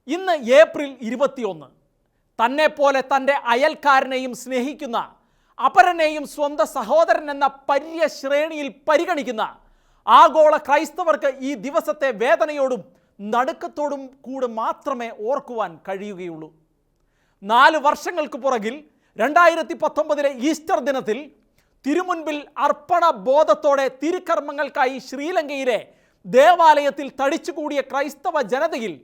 ഇന്ന് ഏപ്രിൽ 21. തന്നെപ്പോലെ തൻ്റെ അയൽക്കാരനെയും സ്നേഹിക്കുന്ന, അപരനെയും സ്വന്തം സഹോദരൻ എന്ന പര്യശ്രേണിയിൽ പരിഗണിക്കുന്ന ആഗോള ക്രൈസ്തവർക്ക് ഈ ദിവസത്തെ വേദനയോടും നടുക്കത്തോടും കൂടെ മാത്രമേ ഓർക്കുവാൻ കഴിയുകയുള്ളൂ. 4 വർഷങ്ങൾക്ക് പുറകിൽ 2019 ഈസ്റ്റർ ദിനത്തിൽ തിരുമുൻപിൽ അർപ്പണ ബോധത്തോടെ തിരുക്കർമ്മങ്ങൾക്കായി ശ്രീലങ്കയിലെ ദേവാലയത്തിൽ തടിച്ചുകൂടിയ ക്രൈസ്തവ ജനതയിൽ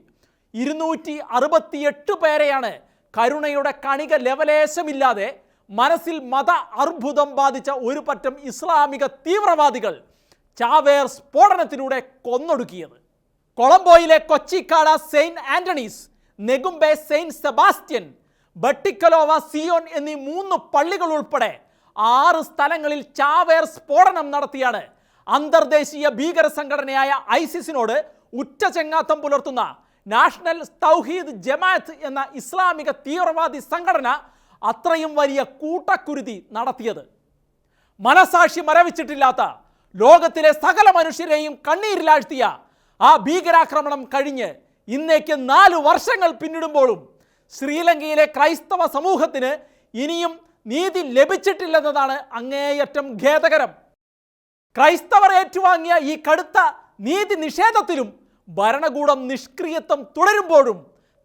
268 പേരെയാണ് കരുണയുടെ കണിക ലെവലേശമില്ലാതെ മനസ്സിൽ മത അർബുദം ബാധിച്ച ഒരു പറ്റം ഇസ്ലാമിക തീവ്രവാദികൾ ചാവേർ സ്ഫോടനത്തിലൂടെ കൊന്നൊടുക്കിയത്. കൊളംബോയിലെ Kochchikade saint Anthony's, Negombo saint Sebastian, Batticaloa Zion എന്നീ 3 പള്ളികൾ ഉൾപ്പെടെ 6 സ്ഥലങ്ങളിൽ ചാവേർ സ്ഫോടനം നടത്തിയാണ് അന്തർദേശീയ ഭീകര സംഘടനയായ ഐസിസിനോട് ഉറ്റ ചെങ്ങാത്തം പുലർത്തുന്ന നാഷണൽ തൗഹീദ് ജമാഅത്ത് എന്ന ഇസ്ലാമിക തീവ്രവാദി സംഘടന അത്രയും വലിയ കൂട്ടക്കുരുതി നടത്തിയത്. മനസാക്ഷി മരവിച്ചിട്ടില്ലാത്ത ലോകത്തിലെ സകല മനുഷ്യരെയും കണ്ണീരിലാഴ്ത്തിയ ആ ഭീകരാക്രമണം കഴിഞ്ഞ് ഇന്നേക്ക് 4 വർഷങ്ങൾ പിന്നിടുമ്പോഴും ശ്രീലങ്കയിലെ ക്രൈസ്തവ സമൂഹത്തിന് ഇനിയും നീതി ലഭിച്ചിട്ടില്ലെന്നതാണ് അങ്ങേയറ്റം ഖേദകരം. ക്രൈസ്തവർ ഏറ്റുവാങ്ങിയ ഈ കടുത്ത നീതി നിഷേധത്തിലും ഭരണകൂടം നിഷ്ക്രിയത്വം തുടരുമ്പോഴും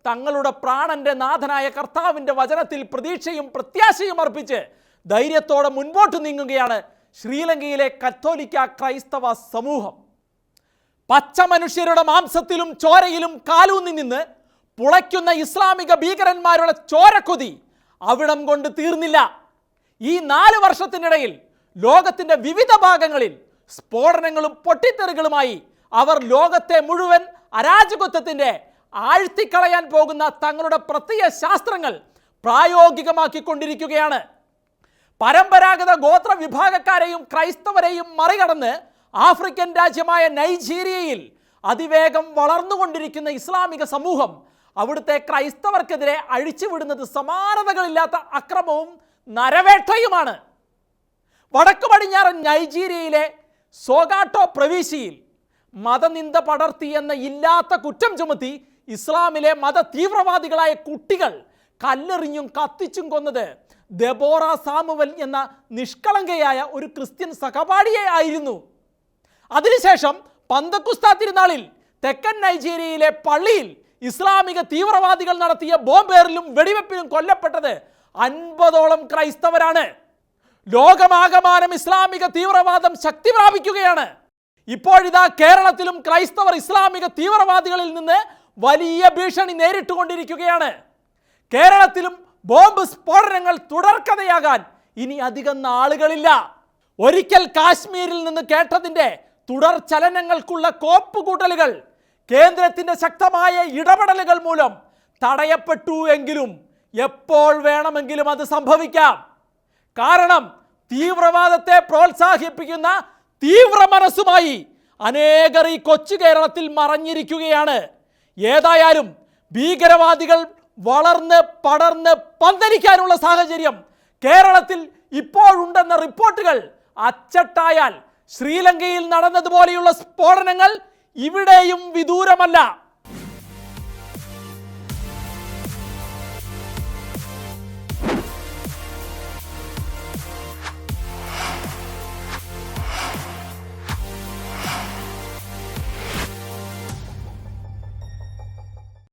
തങ്ങളുടെ പ്രാണന്റെ നാഥനായ കർത്താവിൻ്റെ വചനത്തിൽ പ്രതീക്ഷയും പ്രത്യാശയും അർപ്പിച്ച് ധൈര്യത്തോടെ മുൻപോട്ട് നീങ്ങുകയാണ് ശ്രീലങ്കയിലെ കത്തോലിക്ക ക്രൈസ്തവ സമൂഹം. പച്ച മനുഷ്യരുടെ മാംസത്തിലും ചോരയിലും കാലൂന്നി നിന്ന് പുളയ്ക്കുന്ന ഇസ്ലാമിക ഭീകരന്മാരുടെ ചോരക്കൊതി അവിടം കൊണ്ട് തീർന്നില്ല. ഈ 4 വർഷത്തിനിടയിൽ ലോകത്തിൻ്റെ വിവിധ ഭാഗങ്ങളിൽ സ്ഫോടനങ്ങളും പൊട്ടിത്തെറികളുമായി അവർ ലോകത്തെ മുഴുവൻ അരാജകത്വത്തിൻ്റെ ആഴ്ത്തിക്കളയാൻ പോകുന്ന തങ്ങളുടെ പ്രത്യയ ശാസ്ത്രങ്ങൾ പ്രായോഗികമാക്കിക്കൊണ്ടിരിക്കുകയാണ്. പരമ്പരാഗത ഗോത്ര വിഭാഗക്കാരെയും ക്രൈസ്തവരെയും മറികടന്ന് ആഫ്രിക്കൻ രാജ്യമായ നൈജീരിയയിൽ അതിവേഗം വളർന്നുകൊണ്ടിരിക്കുന്ന ഇസ്ലാമിക സമൂഹം അവിടുത്തെ ക്രൈസ്തവർക്കെതിരെ അഴിച്ചുവിടുന്നത് സമാനതകളില്ലാത്ത അക്രമവും നരവേട്ടയുമാണ്. വടക്കു പടിഞ്ഞാറൻ നൈജീരിയയിലെ സോഗാട്ടോ പ്രവിശ്യയിൽ മതനിന്ദ പടർത്തിയെന്ന ഇല്ലാത്ത കുറ്റം ചുമത്തി ഇസ്ലാമിലെ മത തീവ്രവാദികളായ കുട്ടികൾ കല്ലെറിഞ്ഞും കത്തിച്ചും കൊന്നത് ദെബോറ സാമുവൽ എന്ന നിഷ്കളങ്കയായ ഒരു ക്രിസ്ത്യൻ സഹപാഠിയെ ആയിരുന്നു. അതിനുശേഷം പന്തക്കുസ്ത തിരുനാളിൽ തെക്കൻ നൈജീരിയയിലെ പള്ളിയിൽ ഇസ്ലാമിക തീവ്രവാദികൾ നടത്തിയ ബോംബേറിലും വെടിവെപ്പിലും കൊല്ലപ്പെട്ടത് 50ഓളം ക്രൈസ്തവരാണ്. ലോകമാകമാനം ഇസ്ലാമിക തീവ്രവാദം ശക്തി പ്രാപിക്കുകയാണ്. ഇപ്പോഴിതാ കേരളത്തിലും ക്രൈസ്തവർ ഇസ്ലാമിക തീവ്രവാദികളിൽ നിന്ന് വലിയ ഭീഷണി നേരിട്ടുകൊണ്ടിരിക്കുകയാണ്. കേരളത്തിലും ബോംബ് സ്ഫോടനങ്ങൾ തുടർക്കഥയാകാൻ ഇനി അധികം നാളുകളില്ല. ഒരിക്കൽ കാശ്മീരിൽ നിന്ന് കേട്ടതിൻ്റെ തുടർ ചലനങ്ങൾക്കുള്ള കോപ്പുകൂട്ടലുകൾ കേന്ദ്രത്തിൻ്റെ ശക്തമായ ഇടപെടലുകൾ മൂലം തടയപ്പെട്ടു എങ്കിലും എപ്പോൾ വേണമെങ്കിലും അത് സംഭവിക്കാം. കാരണം തീവ്രവാദത്തെ പ്രോത്സാഹിപ്പിക്കുന്ന തീവ്ര മനസ്സുമായി അനേകർ ഈ കൊച്ചു കേരളത്തിൽ മറഞ്ഞിരിക്കുകയാണ്. ഏതായാലും ഭീകരവാദികൾ വളർന്ന് പടർന്ന് പന്തലിക്കാനുള്ള സാഹചര്യം കേരളത്തിൽ ഇപ്പോഴുണ്ടെന്ന റിപ്പോർട്ടുകൾ അച്ചട്ടായാൽ ശ്രീലങ്കയിൽ നടന്നതുപോലെയുള്ള സ്ഫോടനങ്ങൾ ഇവിടെയും വിദൂരമല്ല.